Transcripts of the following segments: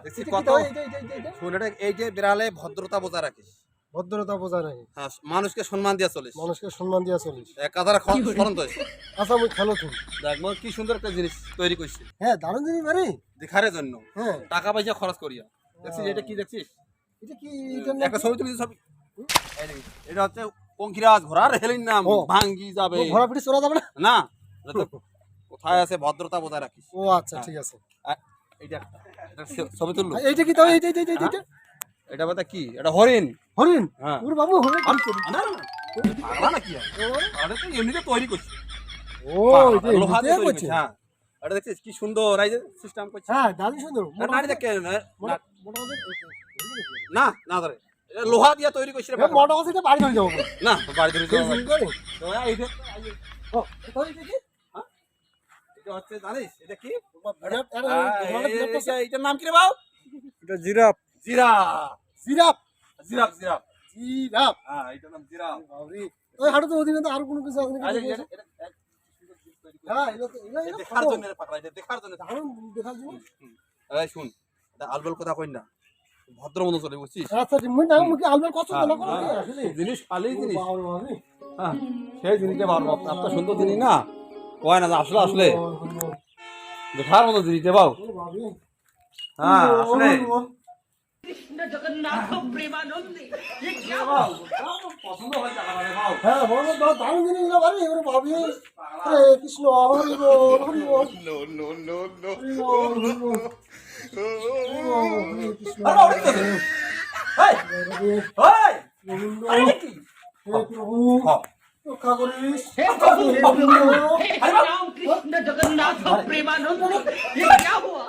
দেখছি কত শুনে এই যে বিড়ালে ভদ্রতা বজায় রাখিস, ভদ্রতা বোঝা নাই, হ্যাঁ, মানুষকে সম্মান দিয়া চলিস, মানুষকে সম্মান দিয়া চলিস। এক কথাটা স্মরণ তো। আচ্ছা আমি খেলো তুমি। দেখ মো কি সুন্দর একটা জিনিস তৈরি করছি হ্যাঁ দারুণ জিনিস বাড়ি দেখার জন্য, হ্যাঁ। টাকা পয়সা খরচ করিয়া। দেখছিস এটা কি দেখছিস? এটা কি এটা একটা ছবি তুলি ছবি। এই দেখ, এটা হচ্ছে পঙ্খিরাজ ঘোড়ার হেলির নাম, ভাঙ্গি যাবে ঘোড়া পিঠে চড়া যাবে না? না, এটা তো কোথায় আছে ভদ্রতা বজায় রাখিস। ও আচ্ছা ঠিক আছে। এইটা এটা ছবি তুললো। এইটা কি তাও এইটা এইটা এইটা এইটা এটা বলতে কি? এটা হরিণ। হরিণ? হ্যাঁ। ওরে বাবু হরিণ না না না, পাগলা নাকি? আরে তো এমনিতে তৈরি করছি। ও এটা লোহা দিয়ে তৈরি করছে। করছি, হ্যাঁ। এটা দেখছিস কি সুন্দর এই যে সিস্টেম করছে। হ্যাঁ দারুণ সুন্দর। নারী দেখে মোটা না না ধরে, এটা লোহা দিয়ে তৈরি করছি রে। মোটা কথা এটা বাড়ি ধরে যাবো না বাড়ি ধরে যাওয়া শুরু করে। তো এই যে ও এটা কি? এটা হচ্ছে জানিস এটা কি? এটা এটার নাম কি রে বাবু? এটা giraffe. Giraffe. Giraffe giraffe giraffe giraffe. হ্যাঁ, এটার নাম জিরাফ। বাবরে ওই হাঁটু তো অধীনে তো আর কোনো কিছু আছে আরে নাকি? এটা হ্যাঁ এটা তো এটা দেখার জন্য রে পাগলা, এটা দেখার জন্য। দারুণ দেখার জন্য। এই শুন, এটা আলবল কথা কই না, ভদ্র মতো চলে বুঝছিস। আচ্ছা ঠিক মুই না মুই আলবার কত না করো আসলে জিনিস খালি জিনিস, বাবরে বাবরে হ্যাঁ, সেই জিনিসটা বাবা এত সুন্দর জিনিস না কয় না, আসলে আসলে দেখার মতো জিনিস রে বাবু। বাবরে হ্যাঁ আসলে कृष्ण जगन्नाथ प्रेमानंदी ये क्या পছন্দ হয় টাকা রে বাবু। হ্যাঁ বলো তো দারুণ জিনিস না বাড়ি এবারে ভাবি আরে কৃষ্ণ হরি বল হরি বল no no no no Hari Krishna আরে বাবু কি করে? এই এই আরে কি? হে প্রভু হ্যাঁ। রক্ষা করিস हे प्रभु हे राम कृष्ण जगन्नाथ प्रेमानंदी ये क्या हुआ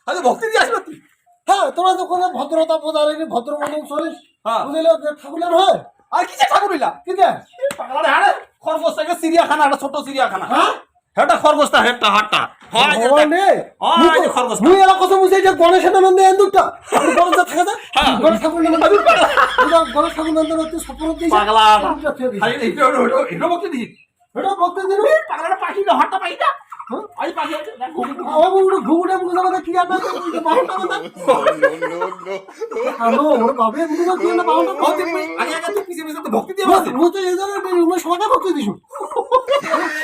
আরে ভক্তি দিয়ে আসবে তুই। হ্যাঁ তোরা তো কোনো ভদ্রতা বজায় রেখে ভদ্র মতন চলিস হ্যাঁ। বুঝলে ঠাকুরের হয় আর কি যে ঠাকুর হইলা কি দেখ পাগলা রে, আরে খরগোশ থেকে চিড়িয়াখানা, একটা ছোট চিড়িয়াখানা। হ্যাঁ হেটা খরগোশটা হেটা হাটটা হয় যে ভগবানে হয় যে খরগোশ। মুই এলা কথা বুঝে যে গণেশের নন্দে এন্দুকটা গণেশ থাকে না গণেশ ঠাকুর নন্দে গণেশ ঠাকুর নন্দে তুই সপন দিস পাগলা আরে এটা এটা ভক্তি দিস। এটা বলতে দিন পাগলাটা পাখি না, হাটটা পাখি না। আই পাখি আছে দেখ ঘুঘু। আমার বুড়ো ঘুগুড়ে বুঝা মানে কি আটা বাহুটা মানে হ্যালো ওরে বাবে বুঝা কি না বাহুটা ভক্তি আগে আগে তুই পিছে পিছে তো ভক্তি দিয়ে বসে। মুই তো এই ধরনের উমে সমাজে ভক্তি দিছু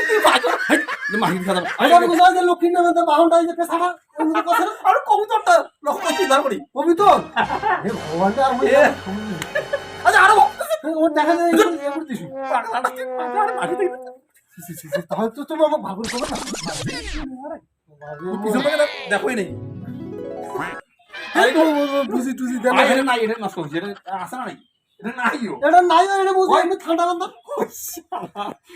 তুই পাগল যে মাহি খাদা আইডা বুঝা যে লক্ষ্মীর নামে তো বাহুটা এই যে পেছাটা এমনি কথা না আর কবুতরটা লক্ষ্য কি দাঁড় করি পবিত্র হে ভগবানটা আর মুই আচ্ছা আরো ও দেখা যায় এই করে দিছু পাগলাটা পাগলাটা মাটি থেকে তাহলে তো তুমি আমাকে ভাগুর করবে না পিছন থেকে দেখোই নাই। বুঝি টুজি দেন এটা নাই, এটা নষ্ট হচ্ছে, এটা আছে না নাই, এটা নাইও। এটা নাই এটা বুঝি এমনি ঠান্ডা বান্দা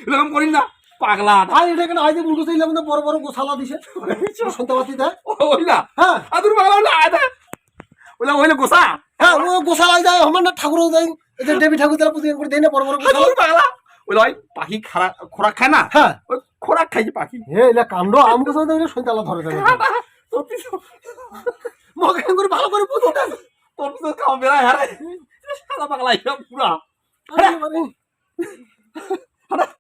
এরকম করিস না পাগলা। আর এটা কেন আইতে মুন্ডু চাইলাম না বড় বড় গোছালা দিছে শুনতে পাচ্ছি দেয় ওইলা হ্যাঁ আদুর পাগলা না আদা ওইলা ওইলা গোসা। হ্যাঁ ও গোছালাই যায় আমার না ঠাকুরও যায় এই যে দেবী ঠাকুর তারা পুজো করে দেয় না বড় বড় গোছালা আদুর পাগলা ওইলা ওই পাখি খোরাক খায় না, হ্যাঁ ওই খোরাক খাইছে পাখি। হে এলা কাণ্ড আম গোছালা দেয় শুনতে ধরে যায় সত্যি মগে করে ভালো করে পুজো দেন তোর পিছনে খাওয়া বেড়ায় হারে সাদা পাগলা পুরা। মানে